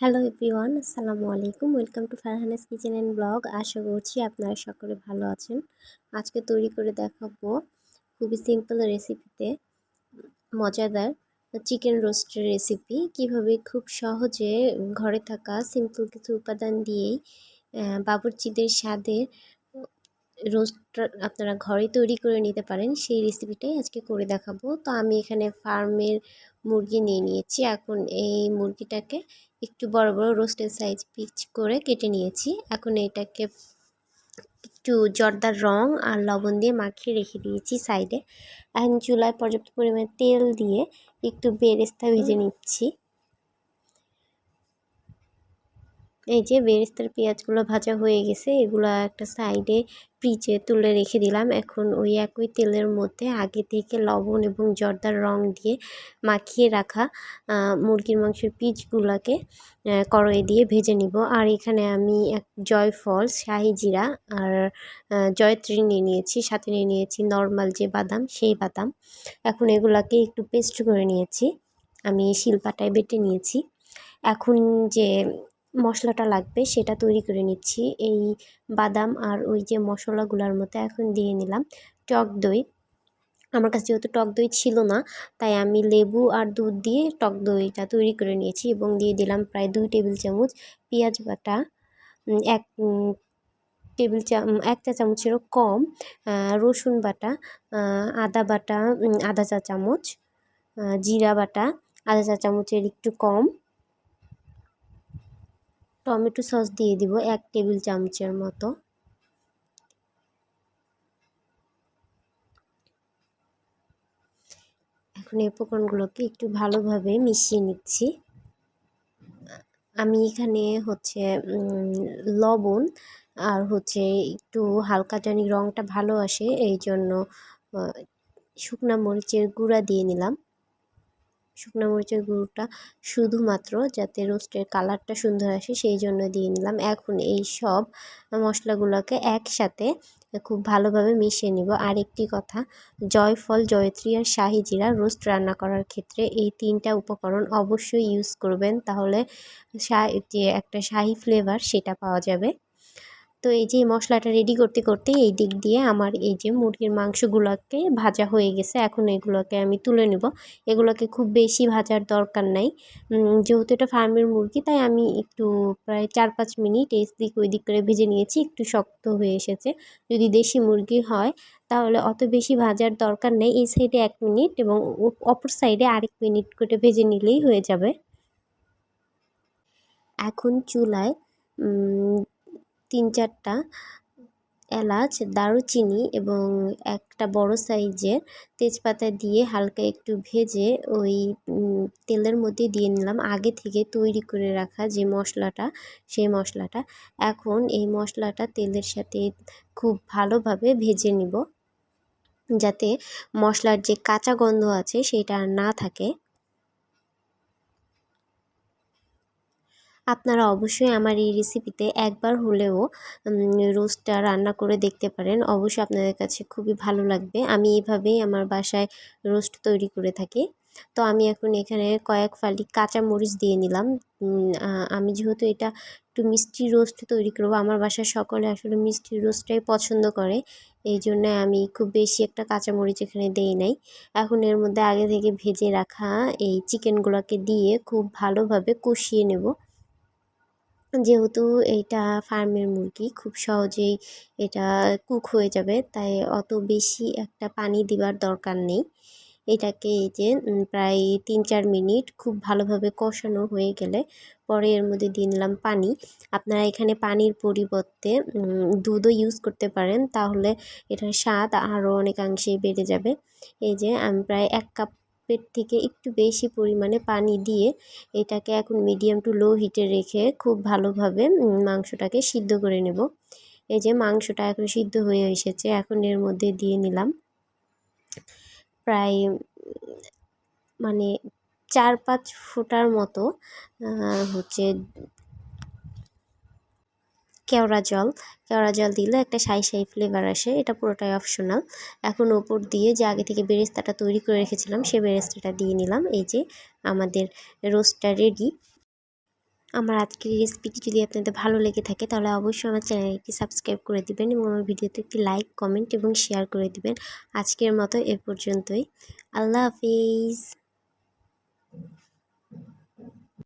Hello everyone, আসসালামু আলাইকুম। Welcome to Farhana's kitchen and blog. আশা করছি আপনারা সকলে ভালো আছেন। আজকে তৈরি করে দেখাবো খুবই সিম্পল রেসিপিতে মজাদার চিকেন রোস্টের রেসিপি। কিভাবে খুব সহজে ঘরে থাকা সিম্পল কিছু উপাদান দিয়েই বাবুর্চিদের স্বাদের রোস্ট আপনারা ঘরে তৈরি করে নিতে পারেন, সেই রেসিপিটাই আজকে করে দেখাবো। তো আমি এখানে ফার্মের মুরগি নিয়ে নিয়েছি। এখন এই মুরগিটাকে একটু বড় বড় রোস্টের সাইজ পিচ করে কেটে নিয়েছি। এখন এটাকে একটু জর্দার রং আর লবণ দিয়ে মাখিয়ে রেখে দিয়েছি সাইডে। এখন চুলায় পর্যাপ্ত পরিমাণে তেল দিয়ে একটু বেরেস্তা ভেজে নিচ্ছি। এই যে বেরেস্তার পেঁয়াজগুলো ভাজা হয়ে গেছে, এগুলো একটা সাইডে ফ্রিজে তুলে রেখে দিলাম। এখন ওই একই তেলের মধ্যে আগে থেকে লবণ এবং জর্দার রং দিয়ে মাখিয়ে রাখা মুরগির মাংসের পিসগুলোকে কড়াইয়ে দিয়ে ভেজে নিব। আর এখানে আমি জয়ফল, শাহি জিরা আর জয়ত্রী নিয়ে নিয়েছি, সাথে নিয়ে নিয়েছি নর্মাল যে বাদাম, সেই বাদাম। এখন এগুলাকে একটু পেস্ট করে নিয়েছি, আমি শিলপাটায় বেটে নিয়েছি। এখন যে মশলাটা লাগবে সেটা তৈরি করে নিচ্ছি। এই বাদাম আর ওই যে মশলাগুলোর মধ্যে এখন দিয়ে নিলাম টক দই। আমার কাছে যেহেতু টক দই ছিল না, তাই আমি লেবু আর দুধ দিয়ে টক দইটা তৈরি করে নিয়েছি এবং দিয়ে দিলাম প্রায় 2 টেবিল চামচ পেঁয়াজ বাটা, এক চা চামচেরও কম রসুন বাটা, আদা বাটা আধা চা চামচ, জিরা বাটা আধা চা চামচের একটু কম, টমেটো সস দিয়ে দিব 1 টেবিল চামচের মতো। এখন এই উপকরণগুলোকে একটু ভালোভাবে মিশিয়ে নিচ্ছি। আমি এখানে লবণ আর একটু হালকা জানি রঙটা ভালো আসে, এই জন্য শুকনা মরিচের গুঁড়া দিয়ে নিলাম। শুকনো মরিচের গুঁড়োটা শুধুমাত্র যাতে রোস্টের কালারটা সুন্দর আসে সেই জন্য দিয়ে নিলাম। এখন এই সব মশলাগুলোকে একসাথে খুব ভালোভাবে মিশিয়ে নিব। আর একটি কথা, জয়ফল, জয়ত্রী আর শাহি জিরা রোস্ট রান্না করার ক্ষেত্রে এই 3টা উপকরণ অবশ্যই ইউজ করবেন, তাহলে যে একটা শাহি ফ্লেভার সেটা পাওয়া যাবে। তো এই যে মশলাটা রেডি করতে করতে এই দিক দিয়ে আমার এই যে মুরগির মাংসগুলোকে ভাজা হয়ে গেছে। এখন এগুলোকে আমি তুলে নেব। এগুলোকে খুব বেশি ভাজার দরকার নাই, যেহেতু এটা ফার্মের মুরগি, তাই আমি একটু প্রায় 4-5 মিনিট এই দিক ওই দিক করে ভেজে নিয়েছি। একটু শক্ত হয়ে এসেছে। যদি দেশি মুরগি হয় তাহলে অত বেশি ভাজার দরকার নেই। এই সাইডে 1 মিনিট এবং অপর সাইডে আরেক মিনিট করে ভেজে নিলেই হয়ে যাবে। এখন চুলায় 3-4টা এলাচ, দারুচিনি এবং একটা বড় সাইজের তেজপাতা দিয়ে হালকা একটু ভেজে ওই তেলের মধ্যে দিয়ে নিলাম আগে থেকে তৈরি করে রাখা যে মশলাটা, সেই মশলাটা। এখন এই মশলাটা তেলের সাথে খুব ভালোভাবে ভেজে নিব, যাতে মশলার যে কাঁচা গন্ধ আছে সেটা আর না থাকে। আপনারা অবশ্যই আমার এই রেসিপিতে একবার হলেও রোস্টটা রান্না করে দেখতে পারেন। অবশ্যই আপনাদের কাছে খুবই ভালো লাগবে। আমি এভাবেই আমার বাসায় রোস্ট তৈরি করে থাকি। তো আমি এখন এখানে কয়েক ফালি কাঁচা মরিচ দিয়ে নিলাম। আমি যেহেতু এটা একটু মিষ্টি রোস্ট তৈরি করব, আমার বাসার সকলে আসলে মিষ্টি রোস্টটাই পছন্দ করে, এই জন্য আমি খুব বেশি একটা কাঁচামরিচ এখানে দেই নাই। এখন এর মধ্যে আগে থেকে ভেজে রাখা এই চিকেনগুলোকে দিয়ে খুব ভালোভাবে কষিয়ে নেব। যেহেতু এইটা ফার্মের মুরগি, খুব সহজেই এটা কুক হয়ে যাবে, তাই অত বেশি একটা পানি দিবার দরকার নেই। এটাকে এই যে প্রায় 3-4 মিনিট খুব ভালোভাবে কষানো হয়ে গেলে পরে এর মধ্যে দিয়ে নিলাম পানি। আপনারা এখানে পানির পরিবর্তে দুধও ইউজ করতে পারেন, তাহলে এটার স্বাদ আরও অনেকাংশেই বেড়ে যাবে। এই যে আমি প্রায় 1 কাপের থেকে একটু বেশি পরিমাণে পানি দিয়ে এটাকে এখন মিডিয়াম টু লো হিটে রেখে খুব ভালোভাবে মাংসটাকে সিদ্ধ করে নেব। এই যে মাংসটা এখন সিদ্ধ হয়ে এসেছে। এখন এর মধ্যে দিয়ে নিলাম প্রায় 4-5 ফোঁটার মতো কেওড়া জল। কেওড়া জল দিলে একটা শাহি ফ্লেভার আসে, এটা পুরোটাই অপশনাল। এখন ওপর দিয়ে যে আগে থেকে বেরেস্তাটা তৈরি করে রেখেছিলাম সেই বেরেস্তাটা দিয়ে নিলাম। এই যে আমাদের রোস্টটা রেডি। আমার আজকের এই রেসিপিটি যদি আপনাদের ভালো লেগে থাকে তাহলে অবশ্যই আমার চ্যানেলটি সাবস্ক্রাইব করে দিবেন এবং আমার ভিডিওতে একটি লাইক, কমেন্ট এবং শেয়ার করে দিবেন। আজকের মতো এ পর্যন্তই। আল্লাহ হাফিজ।